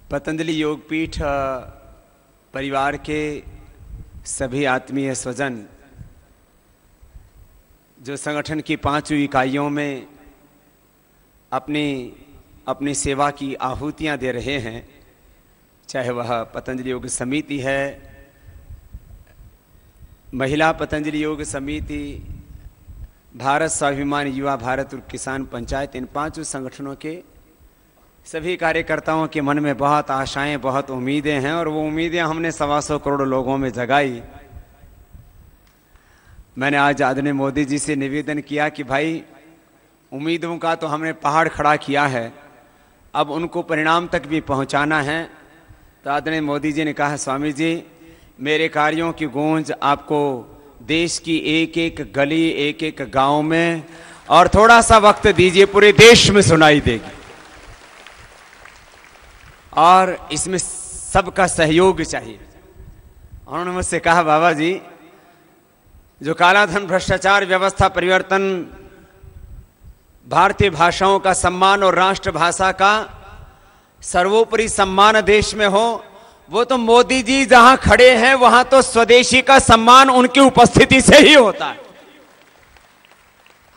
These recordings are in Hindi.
पतंजलि योगपीठ परिवार के सभी आत्मीय स्वजन जो संगठन की 5 इकाइयों में अपनी सेवा की आहुतियां दे रहे हैं, चाहे वह पतंजलि योग समिति है, महिला पतंजलि योग समिति, भारत स्वाभिमान युवा भारत और किसान पंचायत, इन 5 संगठनों के सभी कार्यकर्ताओं के मन में बहुत आशाएं, बहुत उम्मीदें हैं और वो उम्मीदें हमने 125 करोड़ लोगों में जगाई। मैंने आज आदरणीय मोदी जी से निवेदन किया कि भाई उम्मीदों का तो हमने पहाड़ खड़ा किया है, अब उनको परिणाम तक भी पहुंचाना है। तो आदरणीय मोदी जी ने कहा, स्वामी जी मेरे कार्यों की गूंज आपको देश की एक एक गली, एक एक गांव में और थोड़ा सा वक्त दीजिए पूरे देश में सुनाई देगी और इसमें सबका सहयोग चाहिए। उन्होंने मुझसे कहा, बाबा जी जो काला धन, भ्रष्टाचार, व्यवस्था परिवर्तन, भारतीय भाषाओं का सम्मान और राष्ट्रभाषा का सर्वोपरि सम्मान देश में हो, वो तो मोदी जी जहां खड़े हैं वहां तो स्वदेशी का सम्मान उनकी उपस्थिति से ही होता है।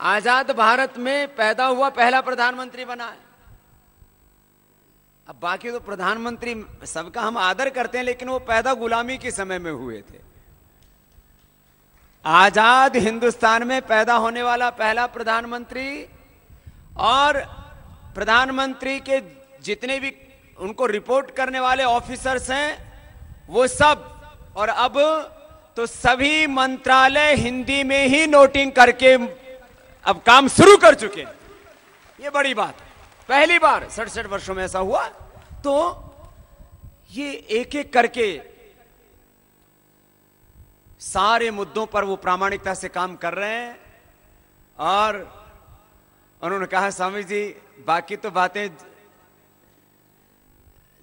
आजाद भारत में पैदा हुआ पहला प्रधानमंत्री बना है। अब बाकी तो प्रधानमंत्री सबका हम आदर करते हैं, लेकिन वो पैदा गुलामी के समय में हुए थे। आजाद हिंदुस्तान में पैदा होने वाला पहला प्रधानमंत्री, और प्रधानमंत्री के जितने भी उनको रिपोर्ट करने वाले ऑफिसर्स हैं वो सब, और अब तो सभी मंत्रालय हिंदी में ही नोटिंग करके अब काम शुरू कर चुके हैं। ये बड़ी बात है, पहली बार 67 वर्षों में ऐसा हुआ। तो ये एक एक करके सारे मुद्दों पर वो प्रामाणिकता से काम कर रहे हैं। और उन्होंने कहा, स्वामी जी बाकी तो बातें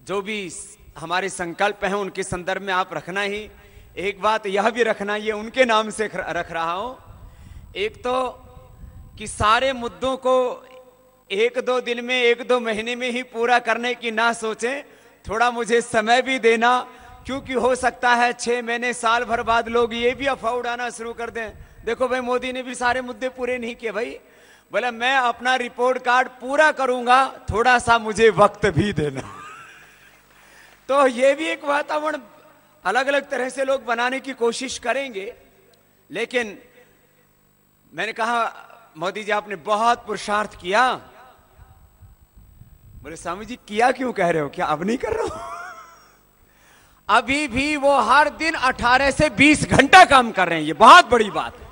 जो भी हमारे संकल्प हैं उनके संदर्भ में आप रखना ही, एक बात यह भी रखना, ये उनके नाम से रख रहा हूं। एक तो कि सारे मुद्दों को 1-2 दिन में, 1-2 महीने में ही पूरा करने की ना सोचें, थोड़ा मुझे समय भी देना, क्योंकि हो सकता है 6 महीने, साल भर बाद लोग ये भी अफवाह उड़ाना शुरू कर दें, देखो भाई मोदी ने भी सारे मुद्दे पूरे नहीं किए। भाई बोला मैं अपना रिपोर्ट कार्ड पूरा करूंगा, थोड़ा सा मुझे वक्त भी देना। तो ये भी एक वातावरण अलग अलग तरह से लोग बनाने की कोशिश करेंगे। लेकिन मैंने कहा, मोदी जी आपने बहुत पुरुषार्थ किया। बोले स्वामी जी किया क्यों कह रहे हो, क्या अब नहीं कर रहा हूं? अभी भी वो हर दिन 18 से 20 घंटा काम कर रहे हैं, ये बहुत बड़ी बात है।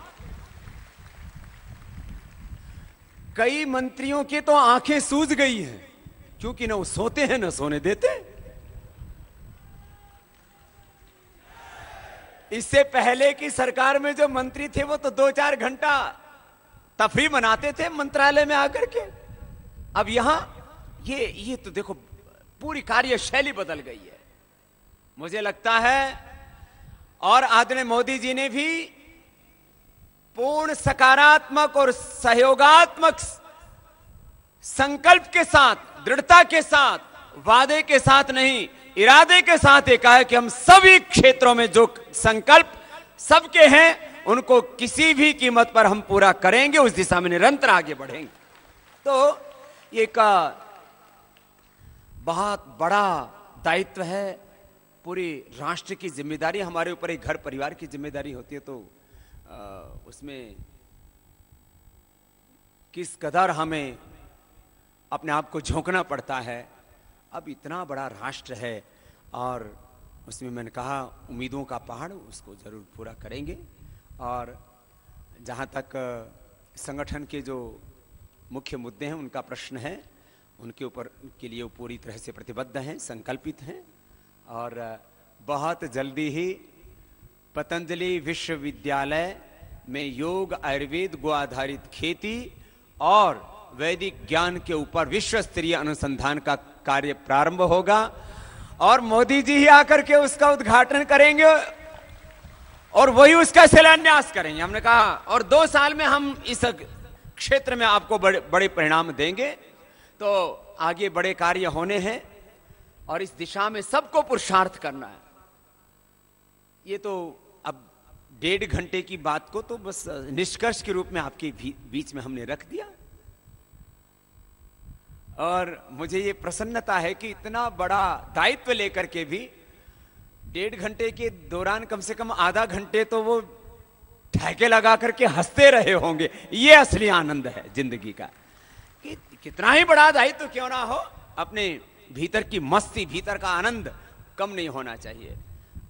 कई मंत्रियों की तो आंखें सूज गई हैं, क्योंकि ना वो सोते हैं ना सोने देते। इससे पहले की सरकार में जो मंत्री थे वो तो 2-4 घंटा तफरी मनाते थे मंत्रालय में आकर के। अब यहां ये तो देखो पूरी कार्यशैली बदल गई है, मुझे लगता है। और आदरणीय मोदी जी ने भी पूर्ण सकारात्मक और सहयोगात्मक संकल्प के साथ, दृढ़ता के साथ, वादे के साथ नहीं, इरादे के साथ ये कहा है कि हम सभी क्षेत्रों में जो संकल्प सबके हैं उनको किसी भी कीमत पर हम पूरा करेंगे, उस दिशा में निरंतर आगे बढ़ेंगे। तो ये का बहुत बड़ा दायित्व है, पूरी राष्ट्र की जिम्मेदारी हमारे ऊपर, एक घर परिवार की जिम्मेदारी होती है। तो उसमें किस कदर हमें अपने आप को झोंकना पड़ता है। अब इतना बड़ा राष्ट्र है और उसमें मैंने कहा उम्मीदों का पहाड़, उसको जरूर पूरा करेंगे। और जहाँ तक संगठन के जो मुख्य मुद्दे हैं उनका प्रश्न है, उनके ऊपर के लिए वो पूरी तरह से प्रतिबद्ध हैं, संकल्पित हैं। और बहुत जल्दी ही पतंजलि विश्वविद्यालय में योग, आयुर्वेद, गो आधारित खेती और वैदिक ज्ञान के ऊपर विश्व स्तरीय अनुसंधान का कार्य प्रारंभ होगा और मोदी जी ही आकर के उसका उद्घाटन करेंगे और वही उसका शिलान्यास करेंगे। हमने कहा और 2 साल में हम इस क्षेत्र में आपको बड़े बड़े परिणाम देंगे। तो आगे बड़े कार्य होने हैं। और इस दिशा में सबको पुरुषार्थ करना है। ये तो अब 1.5 घंटे की बात को तो बस निष्कर्ष के रूप में आपके बीच में हमने रख दिया, और मुझे ये प्रसन्नता है कि इतना बड़ा दायित्व लेकर के भी 1.5 घंटे के दौरान कम से कम आधा घंटे तो वो ठहके लगा करके हंसते रहे होंगे। ये असली आनंद है जिंदगी का, कि कितना ही बड़ा दायित्व क्यों ना हो, अपने भीतर की मस्ती, भीतर का आनंद कम नहीं होना चाहिए।